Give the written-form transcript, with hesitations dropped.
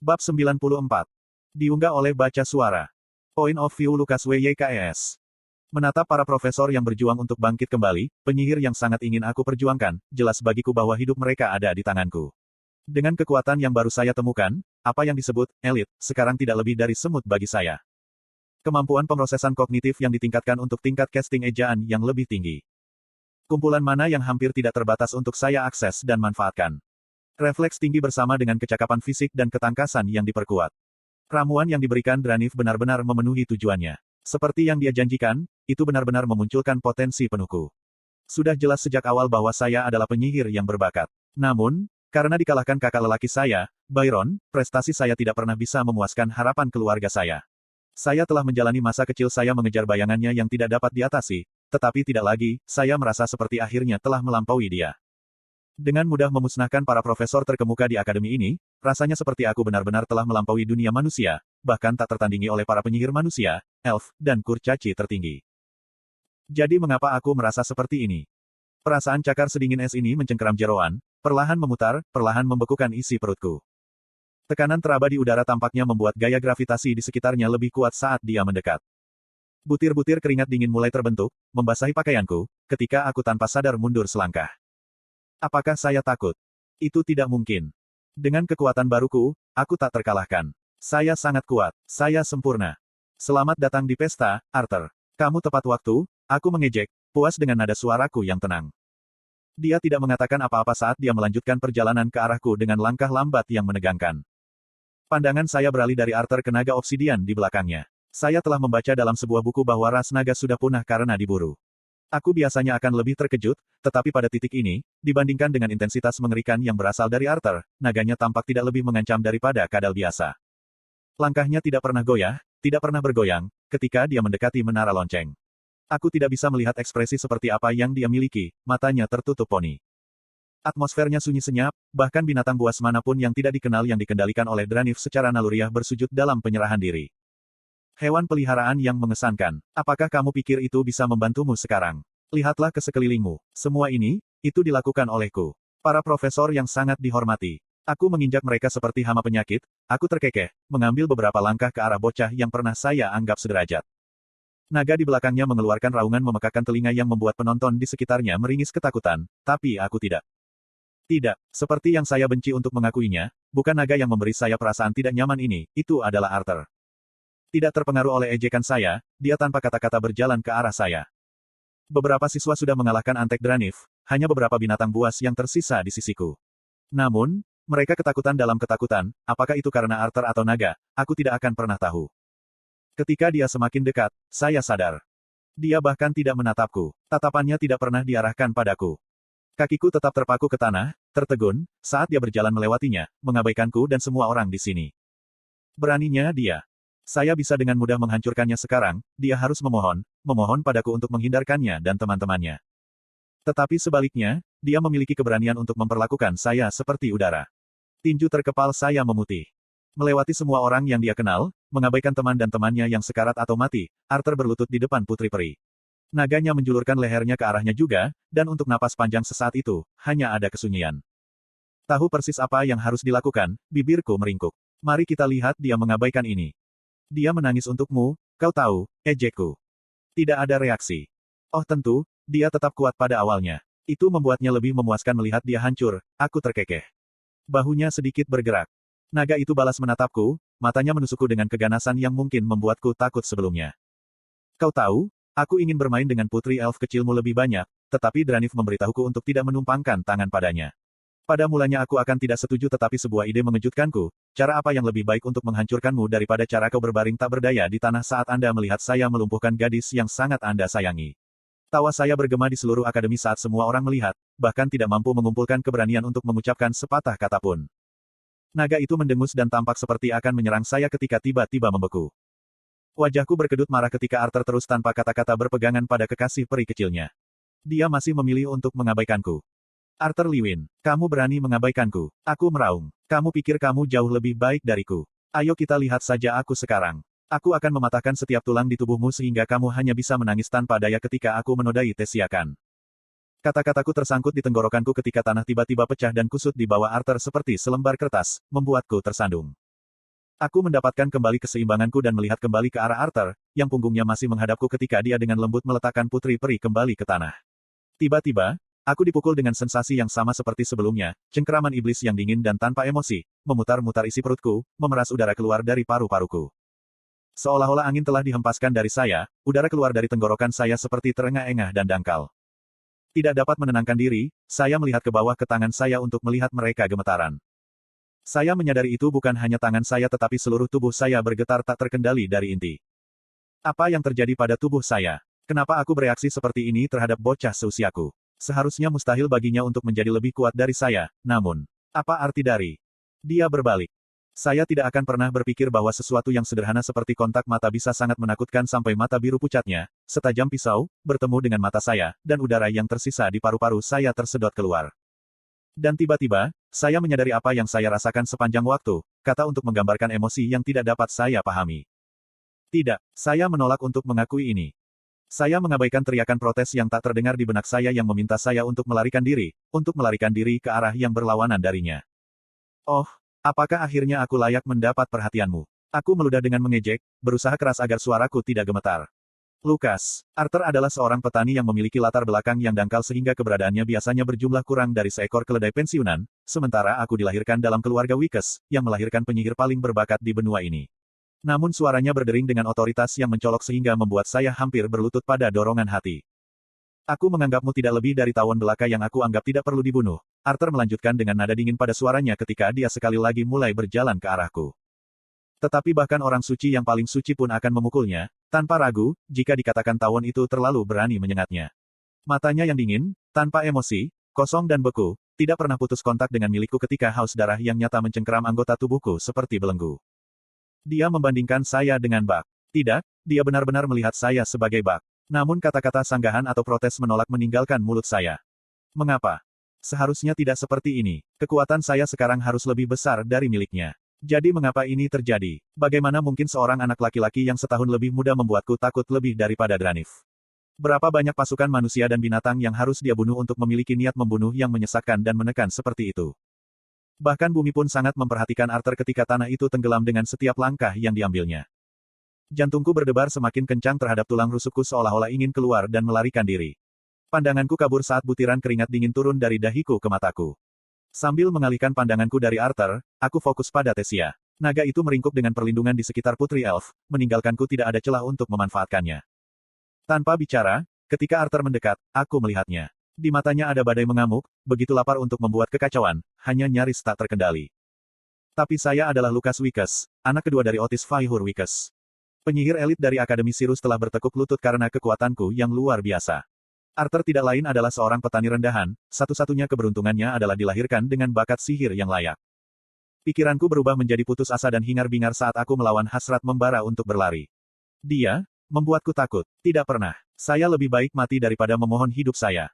Bab 94. Diunggah oleh Baca Suara. Point of view Lukas WYKS. Menatap para profesor yang berjuang untuk bangkit kembali, penyihir yang sangat ingin aku perjuangkan, jelas bagiku bahwa hidup mereka ada di tanganku. Dengan kekuatan yang baru saya temukan, apa yang disebut elit, sekarang tidak lebih dari semut bagi saya. Kemampuan pemrosesan kognitif yang ditingkatkan untuk tingkat casting ejaan yang lebih tinggi. Kumpulan mana yang hampir tidak terbatas untuk saya akses dan manfaatkan. Refleks tinggi bersama dengan kecakapan fisik dan ketangkasan yang diperkuat. Ramuan yang diberikan Dranif benar-benar memenuhi tujuannya. Seperti yang dia janjikan, itu benar-benar memunculkan potensi penuhku. Sudah jelas sejak awal bahwa saya adalah penyihir yang berbakat. Namun, karena dikalahkan kakak lelaki saya, Byron, prestasi saya tidak pernah bisa memuaskan harapan keluarga saya. Saya telah menjalani masa kecil saya mengejar bayangannya yang tidak dapat diatasi, tetapi tidak lagi, saya merasa seperti akhirnya telah melampaui dia. Dengan mudah memusnahkan para profesor terkemuka di akademi ini, rasanya seperti aku benar-benar telah melampaui dunia manusia, bahkan tak tertandingi oleh para penyihir manusia, elf, dan kurcaci tertinggi. Jadi mengapa aku merasa seperti ini? Perasaan cakar sedingin es ini mencengkeram jeroan, perlahan memutar, perlahan membekukan isi perutku. Tekanan teraba di udara tampaknya membuat gaya gravitasi di sekitarnya lebih kuat saat dia mendekat. Butir-butir keringat dingin mulai terbentuk, membasahi pakaianku, ketika aku tanpa sadar mundur selangkah. Apakah saya takut? Itu tidak mungkin. Dengan kekuatan baruku, aku tak terkalahkan. Saya sangat kuat. Saya sempurna. Selamat datang di pesta, Arthur. Kamu tepat waktu, aku mengejek, puas dengan nada suaraku yang tenang. Dia tidak mengatakan apa-apa saat dia melanjutkan perjalanan ke arahku dengan langkah lambat yang menegangkan. Pandangan saya beralih dari Arthur ke naga obsidian di belakangnya. Saya telah membaca dalam sebuah buku bahwa ras naga sudah punah karena diburu. Aku biasanya akan lebih terkejut, tetapi pada titik ini, dibandingkan dengan intensitas mengerikan yang berasal dari Arthur, naganya tampak tidak lebih mengancam daripada kadal biasa. Langkahnya tidak pernah goyah, tidak pernah bergoyang, ketika dia mendekati menara lonceng. Aku tidak bisa melihat ekspresi seperti apa yang dia miliki, matanya tertutup poni. Atmosfernya sunyi senyap, bahkan binatang buas manapun yang tidak dikenal yang dikendalikan oleh Dranif secara naluriah bersujud dalam penyerahan diri. Hewan peliharaan yang mengesankan. Apakah kamu pikir itu bisa membantumu sekarang? Lihatlah ke sekelilingmu. Semua ini, itu dilakukan olehku. Para profesor yang sangat dihormati. Aku menginjak mereka seperti hama penyakit, aku terkekeh, mengambil beberapa langkah ke arah bocah yang pernah saya anggap sederajat. Naga di belakangnya mengeluarkan raungan memekakkan telinga yang membuat penonton di sekitarnya meringis ketakutan, tapi aku tidak. Tidak, seperti yang saya benci untuk mengakuinya, bukan naga yang memberi saya perasaan tidak nyaman ini, itu adalah Arthur. Tidak terpengaruh oleh ejekan saya, dia tanpa kata-kata berjalan ke arah saya. Beberapa siswa sudah mengalahkan Antek Dranif, hanya beberapa binatang buas yang tersisa di sisiku. Namun, mereka ketakutan dalam ketakutan, apakah itu karena Arthur atau naga, aku tidak akan pernah tahu. Ketika dia semakin dekat, saya sadar. Dia bahkan tidak menatapku, tatapannya tidak pernah diarahkan padaku. Kakiku tetap terpaku ke tanah, tertegun, saat dia berjalan melewatinya, mengabaikanku dan semua orang di sini. Beraninya dia. Saya bisa dengan mudah menghancurkannya sekarang, dia harus memohon padaku untuk menghindarkannya dan teman-temannya. Tetapi sebaliknya, dia memiliki keberanian untuk memperlakukan saya seperti udara. Tinju terkepal saya memutih. Melewati semua orang yang dia kenal, mengabaikan teman dan temannya yang sekarat atau mati, Arthur berlutut di depan Putri Peri. Naganya menjulurkan lehernya ke arahnya juga, dan untuk napas panjang sesaat itu, hanya ada kesunyian. Tahu persis apa yang harus dilakukan, bibirku meringkuk. Mari kita lihat dia mengabaikan ini. Dia menangis untukmu, kau tahu, ejekku. Tidak ada reaksi. Oh tentu, dia tetap kuat pada awalnya. Itu membuatnya lebih memuaskan melihat dia hancur, aku terkekeh. Bahunya sedikit bergerak. Naga itu balas menatapku, matanya menusukku dengan keganasan yang mungkin membuatku takut sebelumnya. Kau tahu, aku ingin bermain dengan putri elf kecilmu lebih banyak, tetapi Dranif memberitahuku untuk tidak menumpangkan tangan padanya. Pada mulanya aku akan tidak setuju tetapi sebuah ide mengejutkanku, cara apa yang lebih baik untuk menghancurkanmu daripada cara kau berbaring tak berdaya di tanah saat Anda melihat saya melumpuhkan gadis yang sangat Anda sayangi. Tawa saya bergema di seluruh akademi saat semua orang melihat, bahkan tidak mampu mengumpulkan keberanian untuk mengucapkan sepatah kata pun. Naga itu mendengus dan tampak seperti akan menyerang saya ketika tiba-tiba membeku. Wajahku berkedut marah ketika Arthur terus tanpa kata-kata berpegangan pada kekasih peri kecilnya. Dia masih memilih untuk mengabaikanku. Arthur Lewin, kamu berani mengabaikanku. Aku meraung. Kamu pikir kamu jauh lebih baik dariku. Ayo kita lihat saja aku sekarang. Aku akan mematahkan setiap tulang di tubuhmu sehingga kamu hanya bisa menangis tanpa daya ketika aku menodai tesiakan. Kata-kataku tersangkut di tenggorokanku ketika tanah tiba-tiba pecah dan kusut di bawah Arthur seperti selembar kertas, membuatku tersandung. Aku mendapatkan kembali keseimbanganku dan melihat kembali ke arah Arthur, yang punggungnya masih menghadapku ketika dia dengan lembut meletakkan putri peri kembali ke tanah. Tiba-tiba, aku dipukul dengan sensasi yang sama seperti sebelumnya, cengkeraman iblis yang dingin dan tanpa emosi, memutar-mutar isi perutku, memeras udara keluar dari paru-paruku. Seolah-olah angin telah dihempaskan dari saya, udara keluar dari tenggorokan saya seperti terengah-engah dan dangkal. Tidak dapat menenangkan diri, saya melihat ke bawah ke tangan saya untuk melihat mereka gemetaran. Saya menyadari itu bukan hanya tangan saya tetapi seluruh tubuh saya bergetar tak terkendali dari inti. Apa yang terjadi pada tubuh saya? Kenapa aku bereaksi seperti ini terhadap bocah seusiaku? Seharusnya mustahil baginya untuk menjadi lebih kuat dari saya, namun, apa arti dari dia berbalik? Saya tidak akan pernah berpikir bahwa sesuatu yang sederhana seperti kontak mata bisa sangat menakutkan sampai mata biru pucatnya, setajam pisau, bertemu dengan mata saya, dan udara yang tersisa di paru-paru saya tersedot keluar. Dan tiba-tiba, saya menyadari apa yang saya rasakan sepanjang waktu, kata untuk menggambarkan emosi yang tidak dapat saya pahami. Tidak, saya menolak untuk mengakui ini. Saya mengabaikan teriakan protes yang tak terdengar di benak saya yang meminta saya untuk melarikan diri ke arah yang berlawanan darinya. Oh, apakah akhirnya aku layak mendapat perhatianmu? Aku meludah dengan mengejek, berusaha keras agar suaraku tidak gemetar. Lucas, Arthur adalah seorang petani yang memiliki latar belakang yang dangkal sehingga keberadaannya biasanya berjumlah kurang dari seekor keledai pensiunan, sementara aku dilahirkan dalam keluarga Wikes, yang melahirkan penyihir paling berbakat di benua ini. Namun suaranya berdering dengan otoritas yang mencolok sehingga membuat saya hampir berlutut pada dorongan hati. Aku menganggapmu tidak lebih dari tawon belaka yang aku anggap tidak perlu dibunuh. Arthur melanjutkan dengan nada dingin pada suaranya ketika dia sekali lagi mulai berjalan ke arahku. Tetapi bahkan orang suci yang paling suci pun akan memukulnya, tanpa ragu, jika dikatakan tawon itu terlalu berani menyengatnya. Matanya yang dingin, tanpa emosi, kosong dan beku, tidak pernah putus kontak dengan milikku ketika haus darah yang nyata mencengkeram anggota tubuhku seperti belenggu. Dia membandingkan saya dengan bak. Tidak, dia benar-benar melihat saya sebagai bak. Namun kata-kata sanggahan atau protes menolak meninggalkan mulut saya. Mengapa? Seharusnya tidak seperti ini. Kekuatan saya sekarang harus lebih besar dari miliknya. Jadi mengapa ini terjadi? Bagaimana mungkin seorang anak laki-laki yang setahun lebih muda membuatku takut lebih daripada Dranif? Berapa banyak pasukan manusia dan binatang yang harus dia bunuh untuk memiliki niat membunuh yang menyesakkan dan menekan seperti itu? Bahkan bumi pun sangat memperhatikan Arthur ketika tanah itu tenggelam dengan setiap langkah yang diambilnya. Jantungku berdebar semakin kencang terhadap tulang rusukku seolah-olah ingin keluar dan melarikan diri. Pandanganku kabur saat butiran keringat dingin turun dari dahiku ke mataku. Sambil mengalihkan pandanganku dari Arthur, aku fokus pada Tessia. Naga itu meringkuk dengan perlindungan di sekitar Putri Elf, meninggalkanku tidak ada celah untuk memanfaatkannya. Tanpa bicara, ketika Arthur mendekat, aku melihatnya. Di matanya ada badai mengamuk, begitu lapar untuk membuat kekacauan, hanya nyaris tak terkendali. Tapi saya adalah Lucas Wikes, anak kedua dari Otis Faihur Wikes. Penyihir elit dari Akademi Sirus telah bertekuk lutut karena kekuatanku yang luar biasa. Arthur tidak lain adalah seorang petani rendahan, satu-satunya keberuntungannya adalah dilahirkan dengan bakat sihir yang layak. Pikiranku berubah menjadi putus asa dan hingar-bingar saat aku melawan hasrat membara untuk berlari. Dia membuatku takut. Tidak pernah. Saya lebih baik mati daripada memohon hidup saya.